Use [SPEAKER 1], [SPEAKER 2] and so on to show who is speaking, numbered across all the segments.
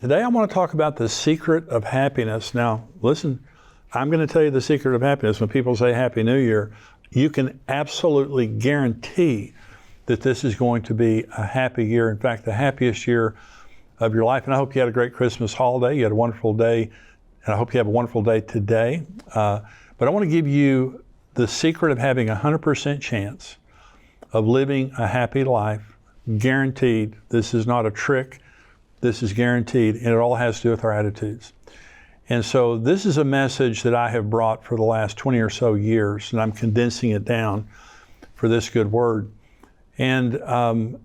[SPEAKER 1] Today I want to talk about the secret of happiness. Now, listen, I'm going to tell you the secret of happiness. When people say Happy New Year, you can absolutely guarantee that this is going to be a happy year. In fact, the happiest year of your life. And I hope you had a great Christmas holiday. You had a wonderful day. And I hope you have a wonderful day today. But I want to give you the secret of having a 100% chance of living a happy life. Guaranteed. This is not a trick. This is guaranteed, and it all has to do with our attitudes. And so this is a message that I have brought for the last 20 or so years, and I'm condensing it down for this good word. And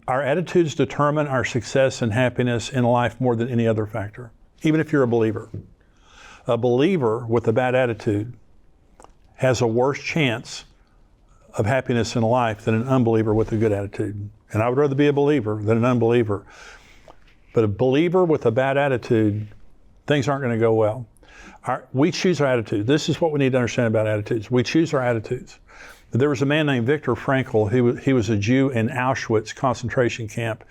[SPEAKER 1] our attitudes determine our success and happiness in life more than any other factor, even if you're a believer. A believer with a bad attitude has a worse chance of happiness in life than an unbeliever with a good attitude. And I would rather be a believer than an unbeliever. But a believer with a bad attitude, things aren't going to go well. We choose our attitude. This is what we need to understand about attitudes. We choose our attitudes. There was a man named Viktor Frankl. He was a Jew in Auschwitz concentration camp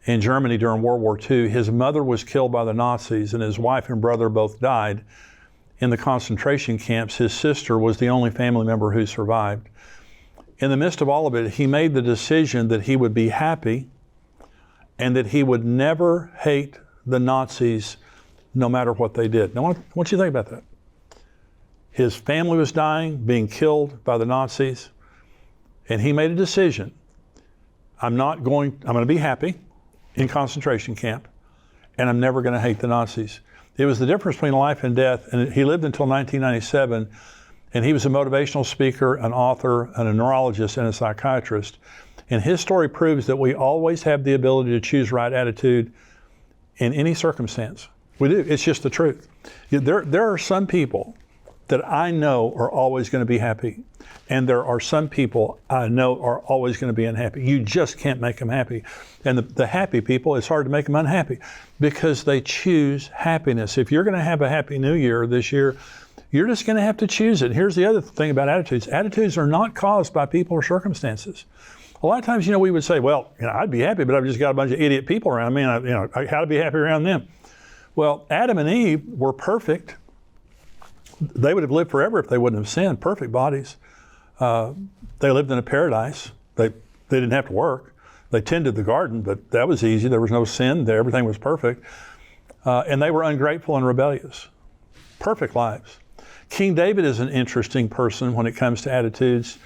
[SPEAKER 1] in Germany during World War II. His mother was killed by the Nazis, and his wife and brother both died in the concentration camps. His sister was the only family member who survived. In the midst of all of it, he made the decision that he would be happy and that he would never hate the Nazis no matter what they did. Now, I want you to think about that. His family was dying, being killed by the Nazis, and he made a decision. I'm going to be happy in concentration camp, and I'm never going to hate the Nazis. It was the difference between life and death, and he lived until 1997, and he was a motivational speaker, an author, and a neurologist, and a psychiatrist. And his story proves that we always have the ability to choose right attitude in any circumstance. We do. It's just the truth. There are some people that I know are always going to be happy. And there are some people I know are always going to be unhappy. You just can't make them happy. And the happy people, it's hard to make them unhappy because they choose happiness. If you're going to have a happy new year this year, you're just going to have to choose it. Here's the other thing about attitudes. Attitudes are not caused by people or circumstances. A lot of times, we would say, well, I'd be happy, but I've just got a bunch of idiot people around me, and I how to be happy around them. Well, Adam and Eve were perfect. They would have lived forever if they wouldn't have sinned. Perfect bodies. They lived in a paradise. They didn't have to work. They tended the garden, but that was easy. There was no sin there. Everything was perfect. And they were ungrateful and rebellious. Perfect lives. King David is an interesting person when it comes to attitudes.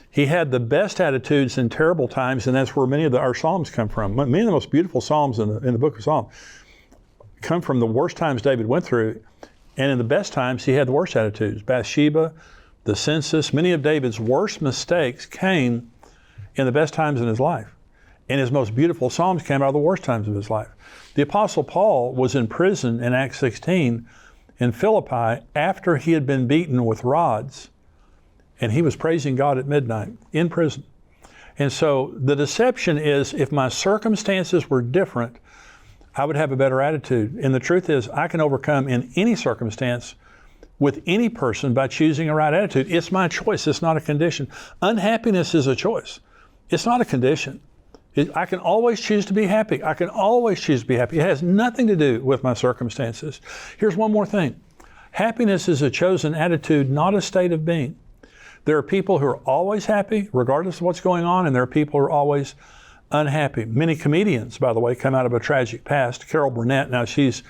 [SPEAKER 1] He had the best attitudes in terrible times, and that's where many of our Psalms come from. Many of the most beautiful Psalms in the book of Psalms come from the worst times David went through, and in the best times, he had the worst attitudes. Bathsheba, the census, many of David's worst mistakes came in the best times in his life. And his most beautiful Psalms came out of the worst times of his life. The Apostle Paul was in prison in Acts 16 in Philippi after he had been beaten with rods. And he was praising God at midnight in prison. And so the deception is if my circumstances were different, I would have a better attitude. And the truth is I can overcome in any circumstance with any person by choosing a right attitude. It's my choice. It's not a condition. Unhappiness is a choice. It's not a condition. I can always choose to be happy. I can always choose to be happy. It has nothing to do with my circumstances. Here's one more thing. Happiness is a chosen attitude, not a state of being. There are people who are always happy, regardless of what's going on, and there are people who are always unhappy. Many comedians, by the way, come out of a tragic past. Carol Burnett, now she's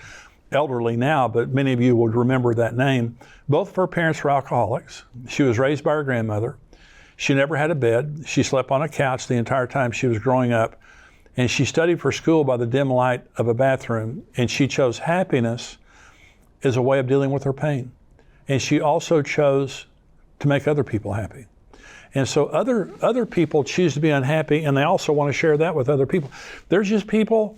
[SPEAKER 1] elderly now, but many of you would remember that name. Both of her parents were alcoholics. She was raised by her grandmother. She never had a bed. She slept on a couch the entire time she was growing up. And she studied for school by the dim light of a bathroom. And she chose happiness as a way of dealing with her pain. And she also chose to make other people happy. And so other people choose to be unhappy, and they also want to share that with other people. There's just people,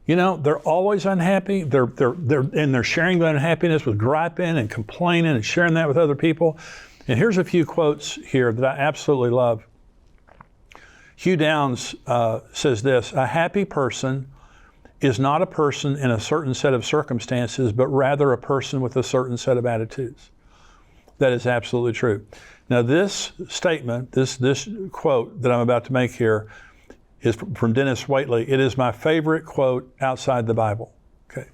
[SPEAKER 1] they're always unhappy. They're sharing their unhappiness with griping and complaining and sharing that with other people. And here's a few quotes here that I absolutely love. Hugh Downs says this: a happy person is not a person in a certain set of circumstances, but rather a person with a certain set of attitudes. That is absolutely true. Now this statement, this quote that I'm about to make here is from Dennis Waitley. It is my favorite quote outside the Bible. Okay.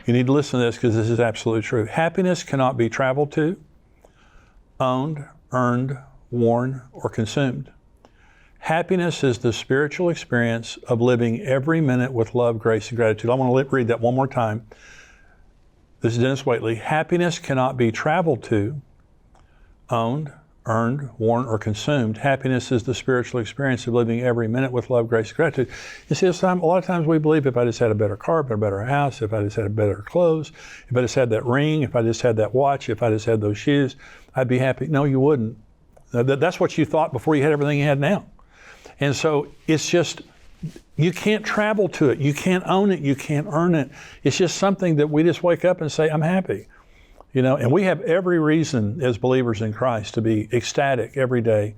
[SPEAKER 1] You need to listen to this because this is absolutely true. Happiness cannot be traveled to, owned, earned, worn, or consumed. Happiness is the spiritual experience of living every minute with love, grace, and gratitude. I want to read that one more time. This is Dennis Waitley. Happiness cannot be traveled to, owned, earned, worn, or consumed. Happiness is the spiritual experience of living every minute with love, grace, and gratitude. You see, a lot of times we believe if I just had a better car, a better house, if I just had better clothes, if I just had that ring, if I just had that watch, if I just had those shoes, I'd be happy. No, you wouldn't. That's what you thought before you had everything you had now. And so it's just, you can't travel to it. You can't own it. You can't earn it. It's just something that we just wake up and say, I'm happy. You know, and we have every reason as believers in Christ to be ecstatic every day.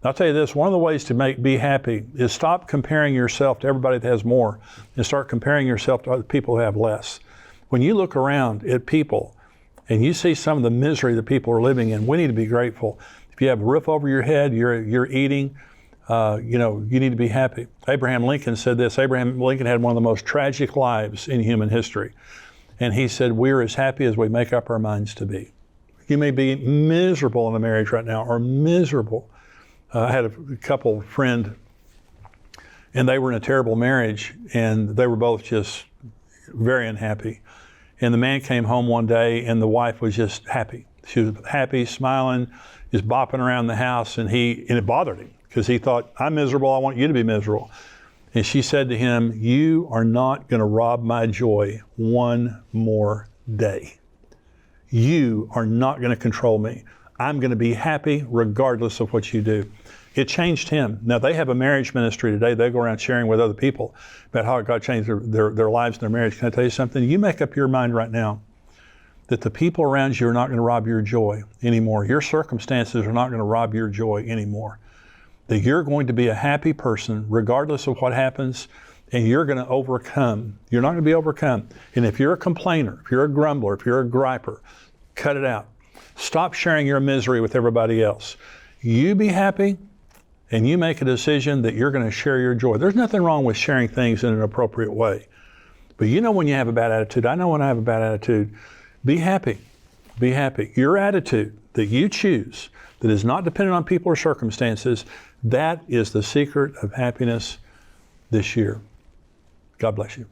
[SPEAKER 1] I'll tell you this, one of the ways to be happy is stop comparing yourself to everybody that has more and start comparing yourself to other people who have less. When you look around at people and you see some of the misery that people are living in, we need to be grateful. If you have a roof over your head, you're eating, you need to be happy. Abraham Lincoln said this. Abraham Lincoln had one of the most tragic lives in human history. And he said, we're as happy as we make up our minds to be. You may be miserable in a marriage right now or miserable. I had a couple friend and they were in a terrible marriage and they were both just very unhappy. And the man came home one day and the wife was just happy. She was happy, smiling, just bopping around the house and it bothered him because he thought, I'm miserable, I want you to be miserable. And she said to him, you are not going to rob my joy one more day. You are not going to control me. I'm going to be happy regardless of what you do. It changed him. Now, they have a marriage ministry today. They go around sharing with other people about how God changed their lives and their marriage. Can I tell you something? You make up your mind right now that the people around you are not going to rob your joy anymore. Your circumstances are not going to rob your joy anymore. That you're going to be a happy person regardless of what happens, and you're going to overcome. You're not going to be overcome. And if you're a complainer, if you're a grumbler, if you're a griper, cut it out. Stop sharing your misery with everybody else. You be happy, and you make a decision that you're going to share your joy. There's nothing wrong with sharing things in an appropriate way. But you know when you have a bad attitude. I know when I have a bad attitude. Be happy. Be happy. Your attitude that you choose that is not dependent on people or circumstances, that is the secret of happiness this year. God bless you.